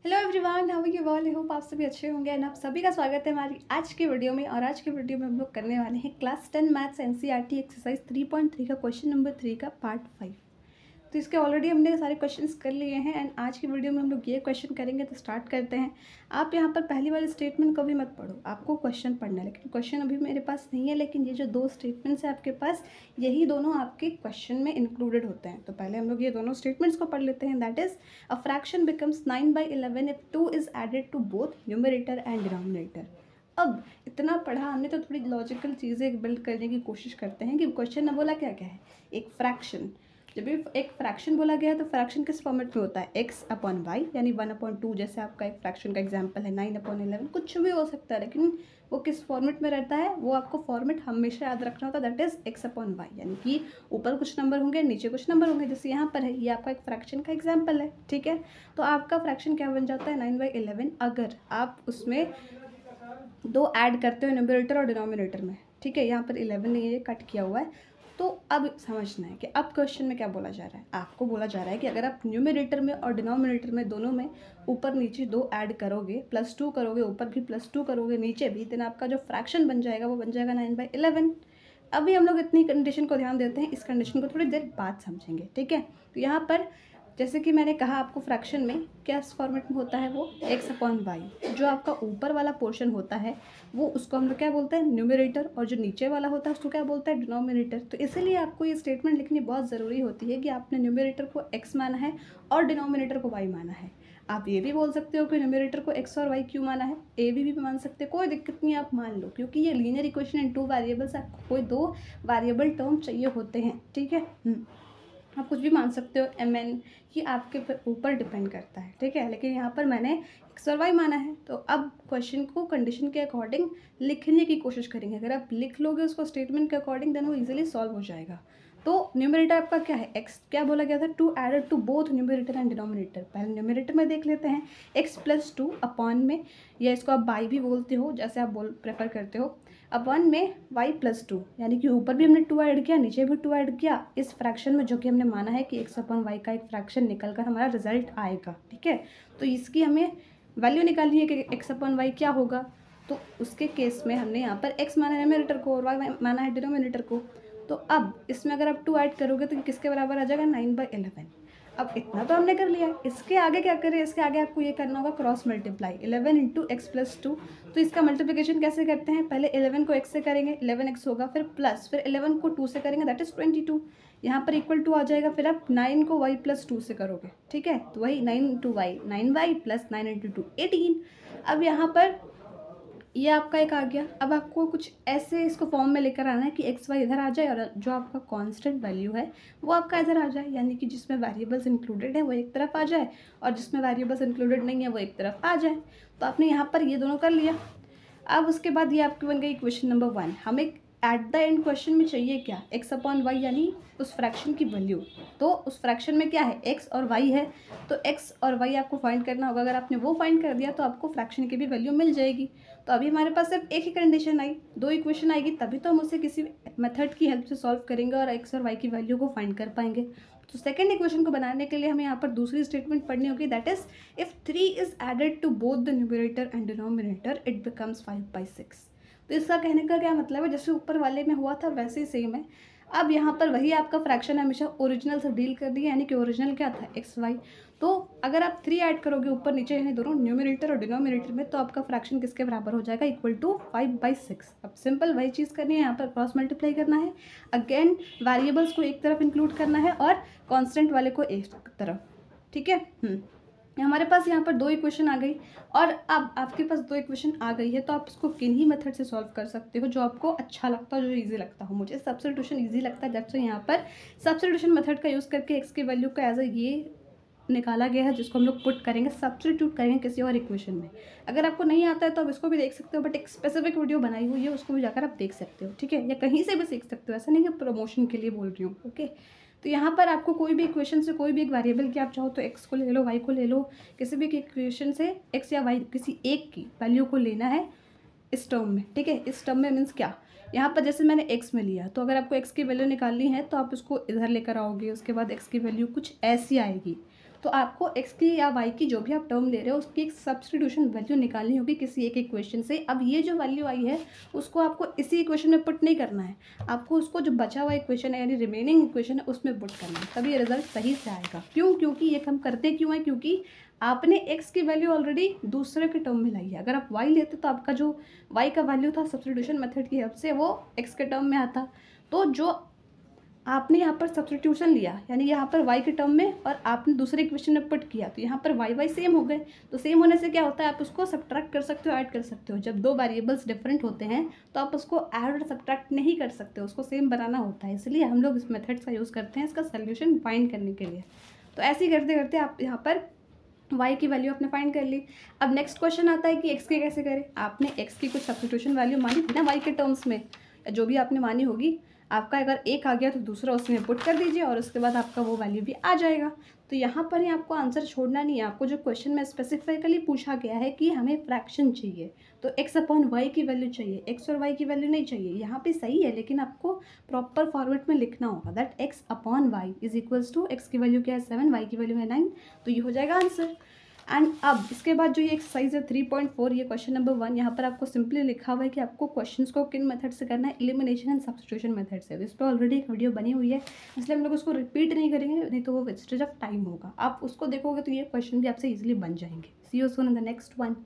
Hello everyone, how are you all? I hope आप सभी अच्छे होंगे एंड आप सभी का स्वागत है हमारी आज की वीडियो में। और आज की वीडियो में हम लोग करने वाले हैं क्लास 10 मैथ्स एनसीईआरटी एक्सरसाइज 3.3 का क्वेश्चन नंबर 3 का पार्ट 5। तो इसके ऑलरेडी हमने सारे क्वेश्चंस कर लिए हैं एंड आज की वीडियो में हम लोग ये क्वेश्चन करेंगे। तो स्टार्ट करते हैं। आप यहाँ पर पहली वाली स्टेटमेंट को भी मत पढ़ो, आपको क्वेश्चन पढ़ना है। लेकिन क्वेश्चन अभी मेरे पास नहीं है, लेकिन ये जो दो स्टेटमेंट्स हैं आपके पास, यही दोनों आपके क्वेश्चन में इंक्लूडेड होते हैं। तो पहले हम लोग ये दोनों स्टेटमेंट्स को पढ़ लेते हैं। That is a fraction becomes 9/11 if 2 is added to both numerator and denominator. अब इतना पढ़ा हमने तो थोड़ी लॉजिकल चीज़ें बिल्ड करने की कोशिश करते हैं कि क्वेश्चन ने बोला क्या क्या है। एक फ्रैक्शन, जब भी एक फ्रैक्शन बोला गया है तो फ्रैक्शन किस फॉर्मेट में होता है? x/y यानी 1/2। जैसे आपका एक फ्रैक्शन का एग्जांपल है 9/11, कुछ भी हो सकता है, लेकिन वो किस फॉर्मेट में रहता है वो आपको फॉर्मेट हमेशा याद रखना होता है। दैट इज x/y, यानी कि ऊपर कुछ नंबर होंगे, नीचे कुछ नंबर होंगे। जैसे यहाँ पर है, ये आपका एक फ्रैक्शन का एग्जाम्पल है, ठीक है। तो आपका फ्रैक्शन क्या बन जाता है? 9/11 अगर आप उसमें दो ऐड करते हो न्यूमरेटर और डिनोमिनेटर में, ठीक है। यहाँ पर 11 नहीं है, ये कट किया हुआ है। तो अब समझना है कि अब क्वेश्चन में क्या बोला जा रहा है। आपको बोला जा रहा है कि अगर आप न्यूमरेटर में और डिनोमिनेटर में दोनों में ऊपर नीचे दो ऐड करोगे, +2 करोगे, ऊपर भी +2 करोगे, नीचे भी, देन आपका जो फ्रैक्शन बन जाएगा वो बन जाएगा 9/11। अभी हम लोग इतनी कंडीशन को ध्यान देते हैं, इस कंडीशन को थोड़ी देर बाद समझेंगे, ठीक है। तो यहाँ पर जैसे कि मैंने कहा आपको फ्रैक्शन में क्या फॉर्मेट में होता है, वो x/y। जो आपका ऊपर वाला पोर्शन होता है वो उसको हम लोग क्या बोलते हैं? न्यूमरेटर। और जो नीचे वाला होता है उसको क्या बोलते हैं? डिनोमिनेटर। तो इसीलिए आपको ये स्टेटमेंट लिखनी बहुत ज़रूरी होती है कि आपने न्यूमरेटर को x माना है और डिनोमिनेटर को y माना है। आप ये भी बोल सकते हो कि न्यूमरेटर को x और y क्यों माना है, ए भी मान सकते हो, कोई दिक्कत नहीं, आप मान लो, क्योंकि ये लीनियर इक्वेशन इन 2 वेरिएबल्स, आपको कोई 2 वेरिएबल टर्म चाहिए होते हैं, ठीक है। आप कुछ भी मान सकते हो, mn, ये आपके ऊपर डिपेंड करता है, ठीक है। लेकिन यहाँ पर मैंने x और y माना है। तो अब क्वेश्चन को कंडीशन के अकॉर्डिंग लिखने की कोशिश करेंगे। अगर आप लिख लोगे उसको स्टेटमेंट के अकॉर्डिंग, देन वो इजीली सॉल्व हो जाएगा। तो न्यूमरेटर आपका क्या है? x क्या बोला गया था? 2 added to both numerator and denominator. पहले न्यूमरेटर में देख लेते हैं, x+2 अपॉन में, या इसको आप बाई भी बोलते हो, जैसे आप प्रेफर करते हो, अपॉन में y+2, यानी कि ऊपर भी हमने 2 ऐड किया, नीचे भी 2 ऐड किया इस फ्रैक्शन में, जो कि हमने माना है कि x/y का एक फ्रैक्शन निकल कर हमारा रिजल्ट आएगा, ठीक है। तो इसकी हमें वैल्यू निकालनी है कि x/y क्या होगा। तो उसके केस में हमने यहाँ पर x माना है न्यूमरेटर को और y माना है डिनोमिनेटर को। तो अब इसमें अगर आप 2 ऐड करोगे तो किसके बराबर आ जाएगा? 9/11। अब इतना तो हमने कर लिया, इसके आगे क्या करें? इसके आगे आपको ये करना होगा क्रॉस मल्टीप्लाई, 11 × x+2। तो इसका मल्टीप्लिकेशन कैसे करते हैं? पहले 11 को x से करेंगे, 11x होगा, फिर प्लस, फिर 11 को 2 से करेंगे, दैट इज 22। यहाँ पर इक्वल टू आ जाएगा। फिर आप 9 को y+2 से करोगे, ठीक है। तो वही 9 × y, 9y + 9 × 2 18। अब यहाँ पर ये आपका एक आ गया। अब आपको कुछ ऐसे इसको फॉर्म में लेकर आना है कि एक्स वाई इधर आ जाए और जो आपका कांस्टेंट वैल्यू है वो आपका इधर आ जाए, यानी कि जिसमें वेरिएबल्स इंक्लूडेड है वो एक तरफ आ जाए और जिसमें वेरिएबल्स इंक्लूडेड नहीं है वो एक तरफ आ जाए। तो आपने यहाँ पर ये दोनों कर लिया। अब उसके बाद ये आपकी बन गई इक्वेशन नंबर 1। हमें एट द एंड क्वेश्चन में चाहिए क्या? x/y, यानी उस फ्रैक्शन की वैल्यू। तो उस फ्रैक्शन में क्या है? x और y है। तो x और y आपको फाइंड करना होगा। अगर आपने वो फाइंड कर दिया तो आपको फ्रैक्शन की भी वैल्यू मिल जाएगी। तो अभी हमारे पास सिर्फ एक ही कंडीशन आई, 2 इक्वेशन आएगी, तभी तो हम उसे किसी मेथड की हेल्प से सॉल्व करेंगे और x और y की वैल्यू को फाइंड कर पाएंगे। तो सेकेंड इक्वेशन को बनाने के लिए हमें यहाँ पर दूसरी स्टेटमेंट पढ़नी होगी। That is if 3 is added to both the numerator and denominator it becomes 5/6। तो इसका कहने का क्या मतलब है? जैसे ऊपर वाले में हुआ था वैसे ही सेम है। अब यहाँ पर वही आपका फ्रैक्शन हमेशा ओरिजिनल से डील कर दिया, यानी कि ओरिजिनल क्या था? x/y। तो अगर आप 3 ऐड करोगे ऊपर नीचे, यानी दोनों न्यूमरेटर और डिनोमिनेटर में, तो आपका फ्रैक्शन किसके बराबर हो जाएगा? Equal to 5/6। अब सिंपल वही चीज़ करनी है, यहाँ पर क्रॉस मल्टीप्लाई करना है। अगेन वेरिएबल्स को एक तरफ इंक्लूड करना है और कॉन्स्टेंट वाले को एक तरफ, ठीक है। हमारे पास यहाँ पर 2 इक्वेशन आ गई। और अब आपके पास 2 इक्वेशन आ गई है तो आप इसको किन्हीं मेथड से सॉल्व कर सकते हो, जो आपको अच्छा लगता हो, जो इजी लगता हो। मुझे सब्स्टिट्यूशन इजी लगता है, दैट्स व्हाई यहाँ पर सब्स्टिट्यूशन मेथड का यूज़ करके x की वैल्यू का एज अ ये निकाला गया है, जिसको हम लोग पुट करेंगे, सब्स्टिट्यूट करेंगे किसी और इक्वेशन में। अगर आपको नहीं आता है तो आप इसको भी देख सकते हो, बट एक स्पेसिफिक वीडियो बनाई हुई है, उसको भी जाकर आप देख सकते हो, ठीक है। या कहीं से भी सीख सकते हो, ऐसा नहीं कि प्रमोशन के लिए बोल रही हूँ, ओके। तो यहाँ पर आपको कोई भी इक्वेशन से कोई भी एक वेरिएबल की, आप चाहो तो x को ले लो, y को ले लो, किसी भी इक्वेशन से x या y किसी एक की वैल्यू को लेना है इस टर्म में, ठीक है। इस टर्म में मीन्स क्या? यहाँ पर जैसे मैंने x में लिया, तो अगर आपको x की वैल्यू निकालनी है तो आप उसको इधर लेकर आओगे, उसके बाद x की वैल्यू कुछ ऐसी आएगी। तो आपको एक्स की या वाई की जो भी आप टर्म ले रहे हो उसकी एक सब्स्टिट्यूशन वैल्यू निकालनी होगी किसी एक इक्वेशन से। अब ये जो वैल्यू आई है उसको आपको इसी इक्वेशन में पुट नहीं करना है, आपको उसको जो बचा हुआ इक्वेशन है यानी रिमेनिंग इक्वेशन है उसमें पुट करना है, तभी ये रिजल्ट सही से आएगा। क्यों? क्योंकि ये हम करते क्यों है, क्योंकि आपने x की वैल्यू ऑलरेडी दूसरे के टर्म में लाई है। अगर आप y लेते तो आपका जो y का वैल्यू था सब्स्टिट्यूशन मेथड की हेल्प से वो x के टर्म में आता। तो जो आपने यहाँ पर सब्स्टिट्यूशन लिया यानी यहाँ पर y के टर्म में और आपने दूसरे इक्वेशन में पुट किया तो यहाँ पर y सेम हो गए। तो सेम होने से क्या होता है, आप उसको सब्ट्रैक्ट कर सकते हो, ऐड कर सकते हो। जब दो वेरिएबल्स डिफरेंट होते हैं तो आप उसको ऐड और सब्ट्रैक्ट नहीं कर सकते, उसको सेम बनाना होता है। इसलिए हम लोग इस मेथड्स का यूज़ करते हैं इसका सोल्यूशन फाइंड करने के लिए। तो ऐसे ही करते करते आप यहाँ पर y की वैल्यू आपने फाइंड कर ली। अब नेक्स्ट क्वेश्चन आता है कि x की कैसे करें। आपने x की कुछ सब्स्टिट्यूशन वैल्यू मानी थी ना y के टर्म्स में, जो भी आपने मानी होगी, आपका अगर एक आ गया तो दूसरा उसमें पुट कर दीजिए और उसके बाद आपका वो वैल्यू भी आ जाएगा। तो यहाँ पर ही आपको आंसर छोड़ना नहीं है। आपको जो क्वेश्चन में स्पेसिफिकली पूछा गया है कि हमें फ्रैक्शन चाहिए तो x अपॉन वाई की वैल्यू चाहिए, x और y की वैल्यू नहीं चाहिए। यहाँ पे सही है लेकिन आपको प्रॉपर फॉर्मेट में लिखना होगा that x upon y is equals to x की वैल्यू क्या है 7, y की वैल्यू है 9, तो ये हो जाएगा आंसर। एंड अब इसके बाद जो ये एक्सरसाइज है 3.4, ये क्वेश्चन नंबर 1, यहाँ पर आपको सिंपली लिखा हुआ है कि आपको क्वेश्चंस को किन मेथड से करना है, एलिमिनेशन एंड सब्स्टिट्यूशन मेथड से। तो इस पर ऑलरेडी एक वीडियो बनी हुई है इसलिए हम लोग उसको रिपीट नहीं करेंगे, नहीं तो वो वेस्टेज ऑफ टाइम होगा। आप उसको देखोगे तो ये क्वेश्चन भी आपसे ईजिली बन जाएंगे। See you soon in the next one.